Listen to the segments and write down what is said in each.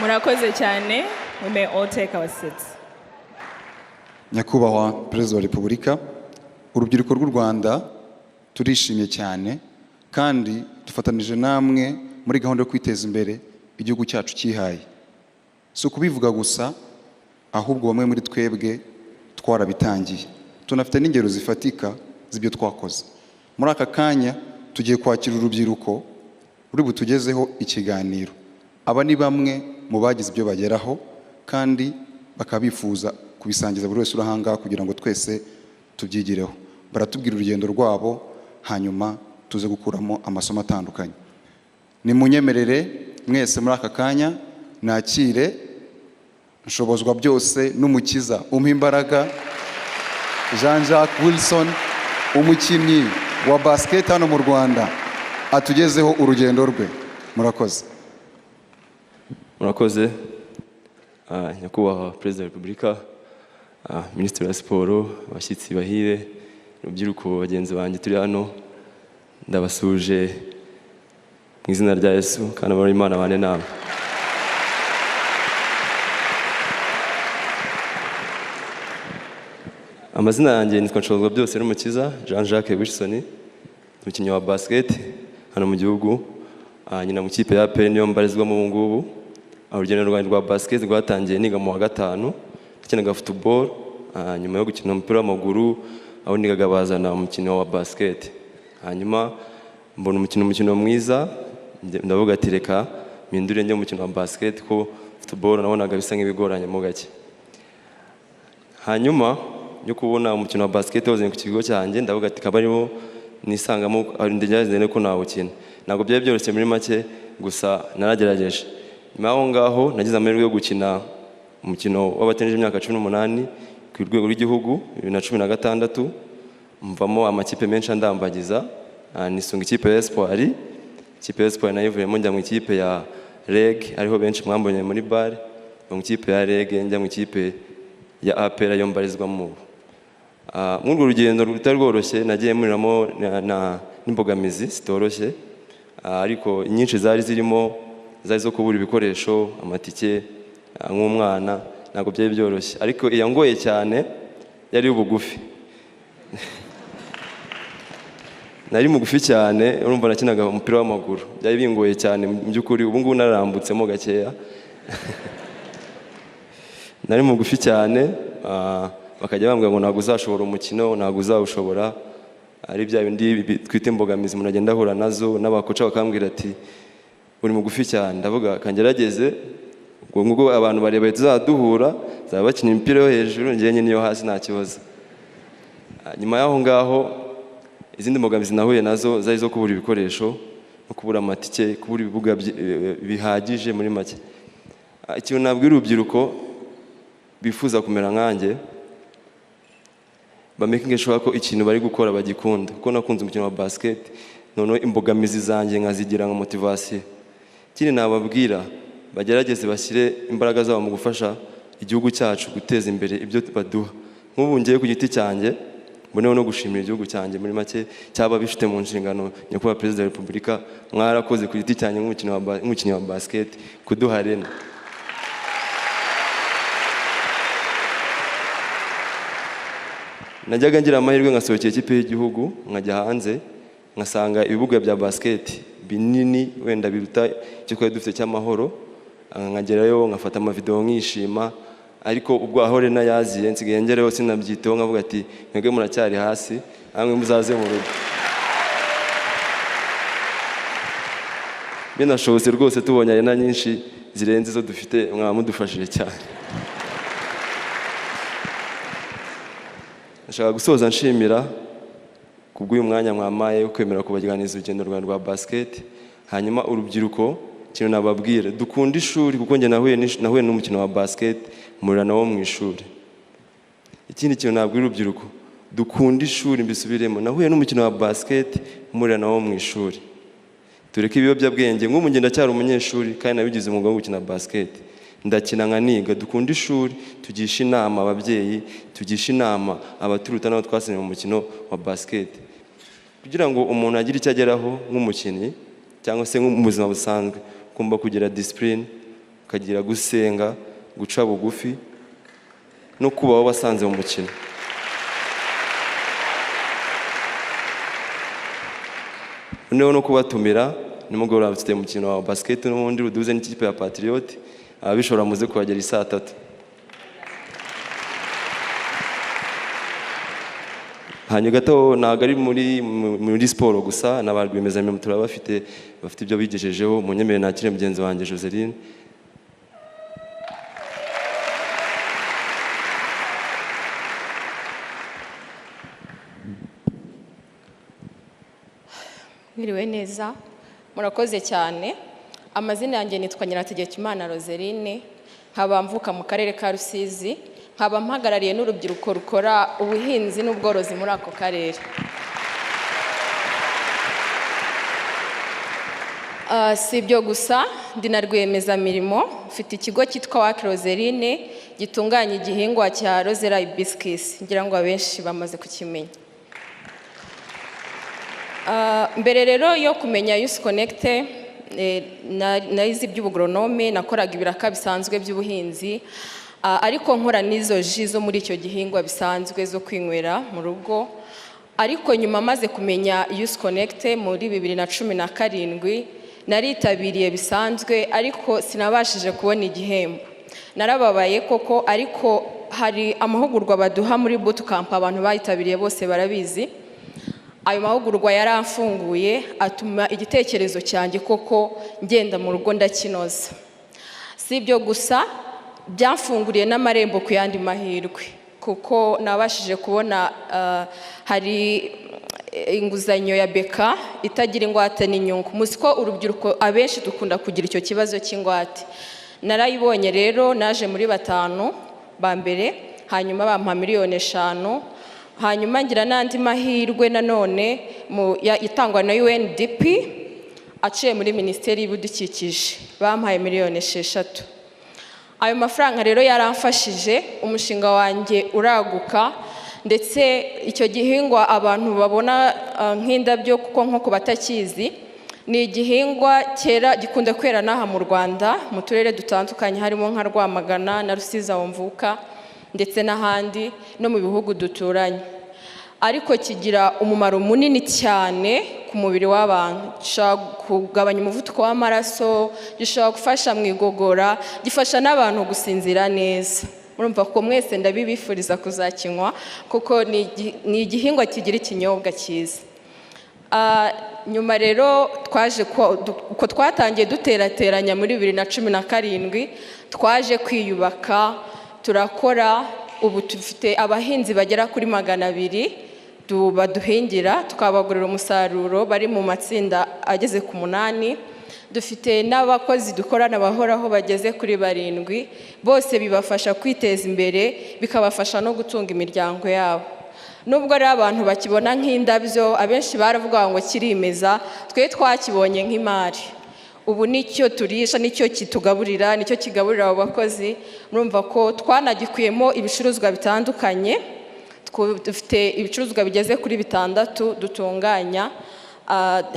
Murakoze cyane. We may all take our seats. Nyakubahwa Perezida wa Repubulika, urubyiruko rw'u Rwanda turishimye cyane kandi dufatanije namwe muri gahunda yo kwiteza imbere igihugu cyacu cyihaye. So kubivuga gusa, ahubwo bamwe muri twebwe twarabitangiye. Tunafite n'ingero zifatika z'ibyo twakoze. Muri aka kanya tugiye kwakira urubyiruko ruri butugezeho ikiganiro. Aba ni bamwe mu bagize ibyo bageraho kandi bakabifuza kubisangiza buri wese urahanga kugira ngo twese tubyigireho. Baratubwira urugendo rwabo hanyuma tuze gukuramo amasomo atandukanye. Ni munyemerere mwese muri aka kanya nakire nshobozwa byose n'umukiza umpa imbaraga Jean-Jacques Wilson, umukinnyi wa basket hano mu Rwanda, atugezeho urugendo rwe. Murakoze. Murakoze. Nyakubahwa Perezida wa Repubulika, Minisitiri wa Siporo, abashyitsi bahire, urubyiruko bagenzi banjye turi hano, ndabasuje mu izina rya Yesu kandi amahoro y'Imana abane namwe. Amazina yanjye nitwa Nshobozwa byose n'umukiza Jean-Jacques Wilson, umukinnyi wa basket hano mu gihugu, nyina mu kipe ya Akomeye niyo mbarizwamo ubu ngubu. Urugendo rwanjye rwa basket rwatangiye niga mu wa gatanu, nakinaga football, nyuma yo gukina umupira w'amaguru aho nigaga bazana umukino wa basket. Hanyuma mbona umukino mwiza, ndavuga ati reka mpindure njye umukino wa basket ko football nabonaga bisa nk'ibigoranye mu gake. Hanyuma yo kubona umukino wa basket wazanye ku kigo cyanjye, ndavuga ati kaba ariho nisangamo ndijyaze ko nawukina. Ntabwo byari byoroshye muri make, gusa naragerageje. Nyuma aho ngaho nagize amahirwe yo gukina umukino w'abatengeje imyaka 18 ku rwego rw'igihugu 2016, mvamo amakipe menshi andambagiza, nisunga ikipe ya Espoir. Ikipe ya Espoir nayivuyemo njya mu ikipe ya REG, ariho benshi mwambonye muri bar, mu ikipe ya REG njya mu ikipe ya APR yo mbarizwamo. Muri urwo rugendo rutari rworoshye nagiye muriramo n'imbogamizi zitoroshye, ariko nyinshi zari zirimo zari zo kubura ibikoresho, amatike nk'umwana, ntabwo byari byoroshye. Ariko iyangoye cyane yari ubugufi. Nari mugufi cyane, urumva nakinaga umupira w'amaguru, byari bingoye cyane mu by'ukuri. Ubu ngubu nararambutsemo gakeya. Nari mugufi cyane, bakajya bambwira ngo ntabwo uzashobora umukino, ntabwo uzawushobora. Ari bya bindi twita imbogamizi munagenda ahura nazo, n'abakoca bakambwira ati uri mugufi cyane. Ndavuga kangerageze, ubwo abantu bareba tuzaduhura, zaba bakina imipira yo hejuru, njye nyine yo hasi nta kibazo. Nyuma y'aho ngaho izindi mbogamizi nahuye nazo zari zo kubura ibikoresho, no kubura amatike, kubura ibibuga bihagije muri make. Ikintu nabwira urubyiruko bifuza kumera nkanjye, bamaking sure ko ikintu bari gukora bagikunda, kuko nakunze umukino wa basket, noneho imbogamizi zanjye nkazigira nka motivation. Ikindi nababwira, bagerageze bashyire imbaraga zabo mu gufasha igihugu cyacu guteza imbere ibyo baduha. Nk'ubu ngiye ku giti cyanjye, mboneho no gushimira igihugu cyanjye muri make, cyaba bifite mu nshingano Nyakubahwa Perezida wa Repubulika, mwarakoze ku giti cyanjye nk'umukinnyi wa basket kuduha arena. Najyaga ngira amahirwe ngasohokera ikipe y'igihugu, nkajya hanze ngasanga ibibuga bya basket binini wenda biruta icyo twari dufite cy'amahoro, nkagerayo nkafata amavideo nkishima. Ariko ubwo aho rena yaziye nsigaye ngerayo sinabyitaho, nkavuga ati mwebwe muracyari hasi, namwe muzaze mu rugo. Binashobotse rwose tubonye arena nyinshi zirenze zo dufite, mwamudufashije cyane. Nashaka gusoza nshimira kubw'uyu mwanya mwamaye wo kwemera kubaganiriza urugendo rwa basket. Hanyuma urubyiruko, ikintu nababwira, dukunda ishuri, kuko njye nahuye n'umukino wa basket murana wo mu ishuri. Ikindi kintu nabwira urubyiruko, dukunda ishuri, mbisubiremo, nahuye n'umukino wa basket murana wo mu ishuri. Tureke ibiyobyabwenge, nk'ubu njye ndacyari umunyeshuri kandi nabigize umwuga wo gukina basket. Ndakina nkaniga, dukunda ishuri, tugisha inama ababyeyi, tugisha inama abaturuta n'abo twasinye mu mukino wa basket, kugira ngo umuntu agire icyo ageraho nk'umukinnyi cyangwa se mu buzima busanzwe. Kumba kugira discipline, ukagira gusenga, guca bugufi no kubaho wasanze mu mukino. Noneho no kubatumira nimugoroba mfite umukino wa basket n'ubundi ruduze n'ikipe ya Patriot, abishora muze kuhagera saa 3. Hanyuma gato ntabwo ari muri siporo gusa, n'abarwiyemezamirimo turabafite bafite ibyo bigejejeho. Munyemere nakire mugenzi wanjye Joseline. Mwiriwe neza, murakoze cyane. Amazina yanjye nitwa Nyirategekimana Roseline, nkaba mvuka mu karere ka Rusizi, nkaba mpagarariye n'urubyiruko rukora ubuhinzi n'ubworozi muri ako karere. Si ibyo gusa, ndi na rwiyemezamirimo, mfite ikigo cyitwa Wake Roseline gitunganya igihingwa cya Rosella hibiscus, ngira ngo abenshi bamaze kukimenya. Mbere rero yo kumenya Youth Connect, naize iby'ubugronome, nakoraga ibiraka bisanzwe by'ubuhinzi, ariko nkora n'izo ji zo muri icyo gihingwa bisanzwe zo kwinywera mu rugo. Ariko nyuma maze kumenya Youth Connect muri 2017 naritabiriye bisanzwe, ariko sinabashije kubona igihembo. Narababaye koko, ariko hari amahugurwa baduha muri bootcamp, abantu bayitabiriye bose barabizi. Ayo mahugurwa yaramfunguye, atuma igitekerezo cyanjye koko ngenda mu rugo ndakinoza. Si ibyo gusa, byamfunguriye n'amarembo ku yandi mahirwe, kuko nabashije kubona hari inguzanyo ya beka itagira ingwate n'inyungu. Muzi ko urubyiruko abenshi dukunda kugira icyo kibazo cy'ingwate. Narayibonye rero, naje muri 5 ba mbere, hanyuma bampa $5,000,000. Hanyuma ngira n'andi mahirwe nanone itangwa na UNDP aciye muri Minisiteri y'Ibidukikije, bampaye $6,000,000. Ayo mafaranga rero yaramfashije, umushinga wanjye uraguka, ndetse icyo gihingwa abantu babona nk'indabyo, kuko nko kubatakizi ni igihingwa cyera gikunda kwera n'aha mu Rwanda mu turere dutandukanye, harimo nka Rwamagana na Rusizi aho mvuka, ndetse n'ahandi no mu bihugu duturanye. Ariko kigira umumaro munini cyane ku mubiri w'abantu. Gishobora kugabanya umuvuduko w'amaraso, gishobora gufasha mu igogora, gifasha n'abantu gusinzira neza. Murumva ko mwese ndabibifuriza kuzakinywa, kuko ni igihingwa kigira ikinyobwa cyiza. Nyuma rero uko twatangiye duterateranya muri 2017, twaje kwiyubaka, turakora. Ubu dufite abahinzi bagera kuri 200 baduhingira, tukabagurira umusaruro, bari mu matsinda ageze ku 8. Dufite n'abakozi dukorana bahoraho bageze kuri 7, bose bibafasha kwiteza imbere, bikabafasha no gutunga imiryango yabo. Nubwo ari abantu bakibona nk'indabyo, abenshi baravuga ngo kirimeza, twe twakibonye nk'imari. Ubu nicyo turisha, nicyo kitugaburira, nicyo kigaburira abo bakozi. Murumva ko twanagikuyemo ibicuruzwa bitandukanye. Dufite ibicuruzwa bigeze kuri 6 dutunganya.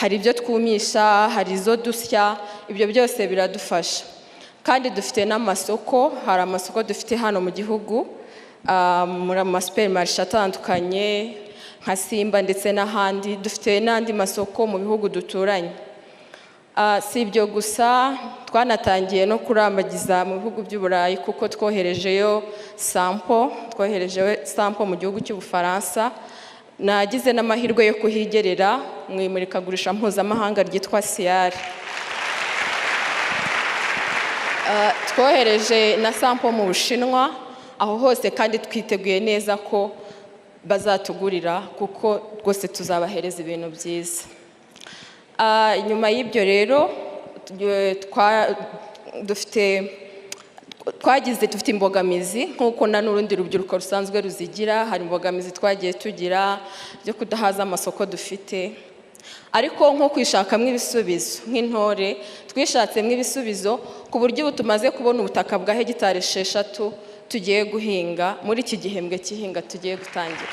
Hari ibyo twumisha, hari izo dusya, ibyo byose biradufasha. Kandi dufite n'amasoko, hari amasoko dufite hano mu gihugu, muri supermarché atandukanye nka Simba ndetse n'ahandi. Dufite n'andi masoko mu bihugu duturanye. Si ibyo gusa, twanatangiye no kurambagiza mu bihugu by'Uburayi, kuko twoherejeyo sample mu gihugu cy'Ubufaransa. Nagize n'amahirwe yo kuhigerera mu imurikagurisha mpuzamahanga ryitwa CIAR. Twohereje na sample mu Bushinwa, aho hose kandi twiteguye neza ko bazatugurira, kuko rwose tuzabahereza ibintu byiza. Nyuma y'ibyo rero dufite imbogamizi, nk'uko n'urundi rubyiruko rusanzwe ruzigira. Hari imbogamizi twagiye tugira byo kudahaza amasoko dufite, ariko nko kwishakamo ibisubizo. Nk'intore twishatsemo ibisubizo, ku buryo ubu tumaze kubona ubutaka bwa hegitari 6 tugiye guhinga muri iki gihembwe cy'ihinga tugiye gutangira.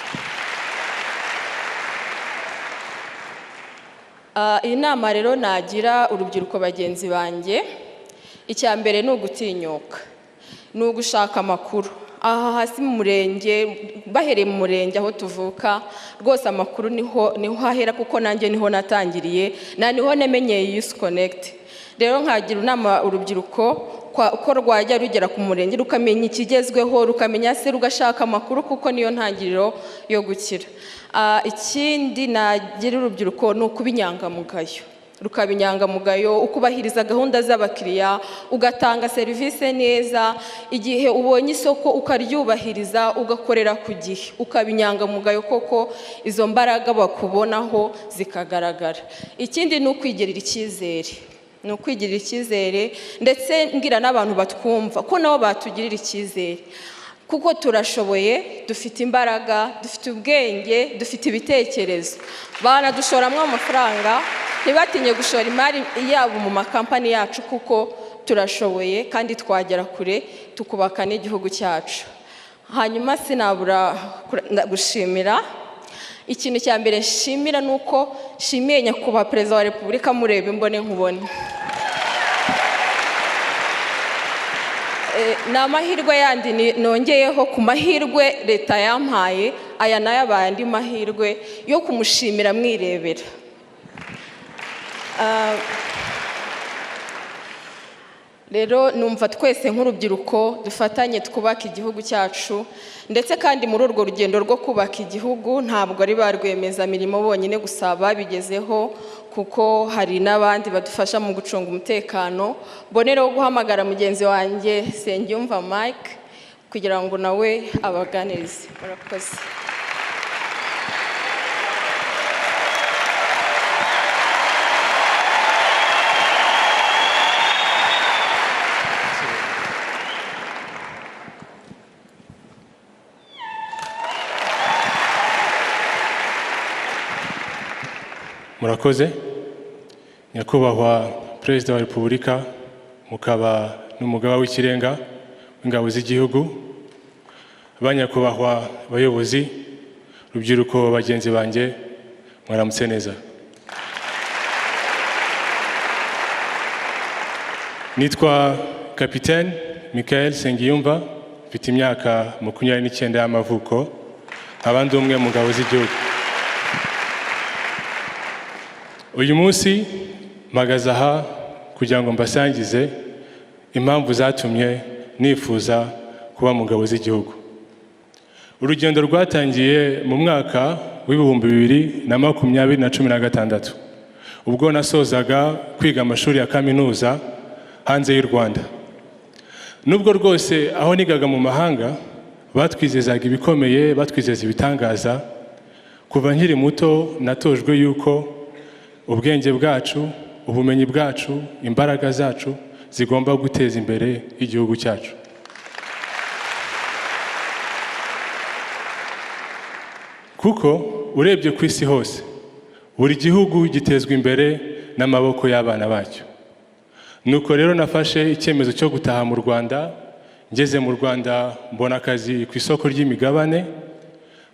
Iyi nama rero nagira urubyiruko bagenzi banjye, icya mbere ni ugutinyuka, ni ugushaka amakuru. Aha hasi mu murenge, bahereye mu murenge aho tuvuka, rwose amakuru niho hahera, kuko nanjye niho natangiriye, niho namenyeye Youth Connect. Rero nkagira inama urubyiruko ko rwajya rugera ku murenge rukamenya ikigezweho, rukamenya se rugashaka amakuru, kuko niyo ntangiriro yo gukira. Ikindi nagira urubyiruko ni ukuba inyangamugayo, rukaba inyangamugayo, ukubahiriza gahunda z'abakiriya, ugatanga serivisi neza, igihe ubonye isoko ukaryubahiriza, ugakorera ku gihe, ukaba inyangamugayo, koko izo mbaraga bakubonaho zikagaragara. Ikindi ni ukwigirira icyizere, ni ukwigirira icyizere, ndetse mbwira n'abantu batwumva ko nabo batugirira icyizere, kuko turashoboye, dufite imbaraga, dufite ubwenge, dufite ibitekerezo, banadushoramwo amafaranga, ntibatinye gushora imari yabo mu makampani yacu, kuko turashoboye kandi twagera kure, tukubaka n'igihugu cyacu. Hanyuma sinabura gushimira, ikintu cya mbere nshimira ni uko nshimiye nyakubahwa Perezida wa Repubulika mureba imbone nkubone. Ni amahirwe yandi nongeyeho ku mahirwe leta yampaye, aya nayo abaye andi mahirwe yo kumushimira mwirebera. Rero numva twese nk'urubyiruko dufatanye twubaka igihugu cyacu, ndetse kandi muri urwo rugendo rwo kubaka igihugu ntabwo ari ba rwiyemezamirimo bonyine gusa babigezeho, kuko hari n'abandi badufasha mu gucunga umutekano. Mbonereho guhamagara mugenzi wanjye Nsengiyumva Mike kugira ngo nawe abaganirize. Murakoze. Murakoze. Nyakubahwa Perezida wa Repubulika, mukaba n'umugaba w'ikirenga w'ingabo z'igihugu, banyakubahwa abayobozi, rubyiruko bagenzi banjye, mwaramutse neza. Nitwa Capitaine Nsengiyumva, mfite imyaka 29 y'amavuko, abandi umwe mu ngabo z'igihugu. Uyu munsi mpagaze aha kugira ngo mbasangize impamvu zatumye nifuza kuba mu ngabo z'igihugu. Urugendo rwatangiye mu mwaka w'ibihumbi 2026 ubwo nasozaga kwiga amashuri ya kaminuza hanze y'u Rwanda. Nubwo rwose aho nigaga mu mahanga batwizezaga ibikomeye, batwizeza ibitangaza, kuva nkiri muto natojwe yuko ubwenge bwacu, ubumenyi bwacu, imbaraga zacu zigomba guteza imbere igihugu cyacu. Kuko urebye ku isi hose, buri gihugu gitezwa imbere n'amaboko y'abana bacyo. Nuko rero nafashe icyemezo cyo gutaha mu Rwanda. Ngeze mu Rwanda mbona akazi ku isoko ry'imigabane,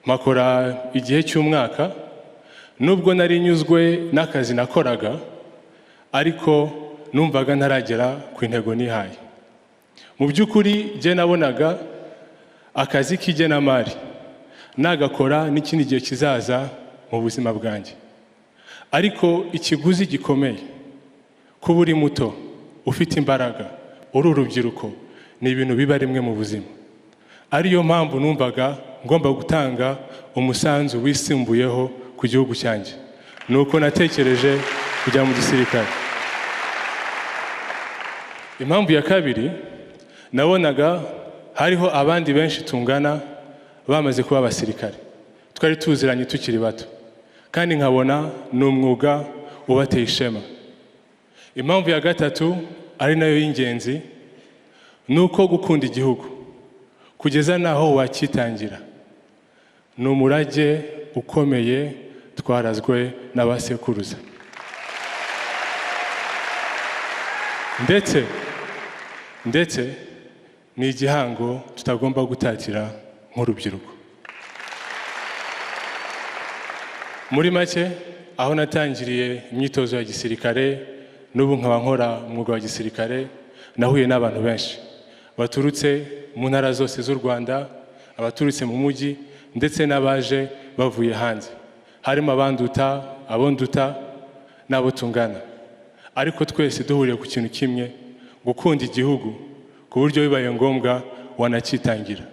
makora igihe cy'umwaka. Nubwo nari nyuzwe n'akazi nakoraga, ariko numvaga ntaragera ku intego nihaye. Mu by'ukuri je nabonaga akazi k'igenamari nagakora n'ikindi gihe kizaza mu buzima bwanjye. Ariko ikiguzi gikomeye kuba uri muto, ufite imbaraga, uri urubyiruko, ni ibintu biba rimwe mu buzima. Ariyo mpamvu numvaga ngomba gutanga umusanzu wisimbuyeho ku gihugu cyanjye. Nuko natekereje kujya mu gisirikare. Impamvu ya kabiri, nabonaga hariho abandi benshi tungana bamaze kuba abasirikare. Twari tuziranye tukiri bato, kandi nkabona ni umwuga ubateye ishema. Impamvu ya gatatu, ari nayo y'ingenzi, nuko gukunda igihugu kugeza naho wakitangira ni umurage ukomeye twarazwe n'abasekuruza. Ndetse ni igihango tutagomba gutatira nk'urubyiruko. Muri make, aho natangiriye imyitozo ya gisirikare, n'ubu nkaba nkora umwuga wa gisirikare, nahuye n'abantu benshi baturutse mu ntara zose z'u Rwanda, abaturutse mu mujyi ndetse n'abaje bavuye hanze, harimo abanduta, abonduta n'abo tungana, ariko twese duhuriye ku kintu kimwe, gukunda igihugu ku buryo bibaye ngombwa wanakitangira.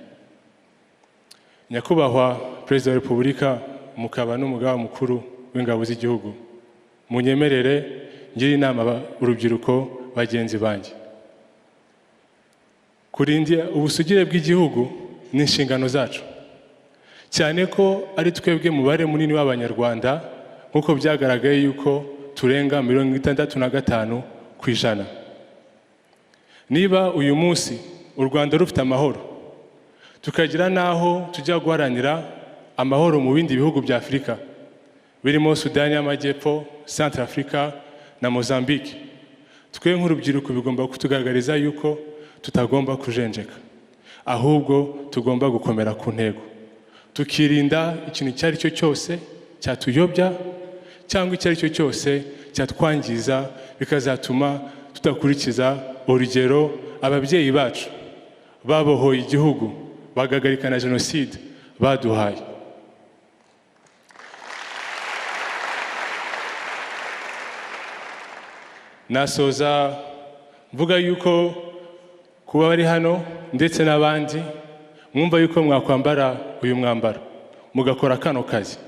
Nyakubahwa Perezida wa Repubulika, mukaba n'umugaba mukuru w'ingabo z'igihugu, munyemerere ngira inama urubyiruko bagenzi banjye. Kurinda ubusugire bw'igihugu ni inshingano zacu, cyane ko ari twebwe mubare munini w'Abanyarwanda, nk'uko byagaragaye yuko turenga 65%. Niba uyu munsi u Rwanda rufite amahoro, tukagira naho tujya guharanira amahoro mu bindi bihugu bya Afurika birimo Sudani y'Amajyepfo, Central Africa na Mozambique, twe nk'urubyiruko bigomba kutugaragariza yuko tutagomba kujenjeka, ahubwo tugomba gukomera ku ntego, tukirinda ikintu icyo ari cyo cyose cyatuyobya cyangwa icyo ari cyo cyose cyatwangiza, bikazatuma tudakurikiza urugero ababyeyi bacu babohoye igihugu bagagarika na jenoside baduhaye. Nasoza mvuga yuko kuba bari hano ndetse n'abandi mwumva yuko mwakwambara uyu mwambaro mugakora kano kazi,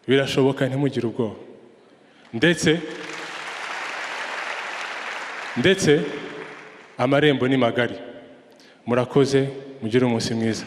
birashoboka, ntimugire ubwoba, ndetse amarembo ni magari. Murakoze, mugire umunsi mwiza.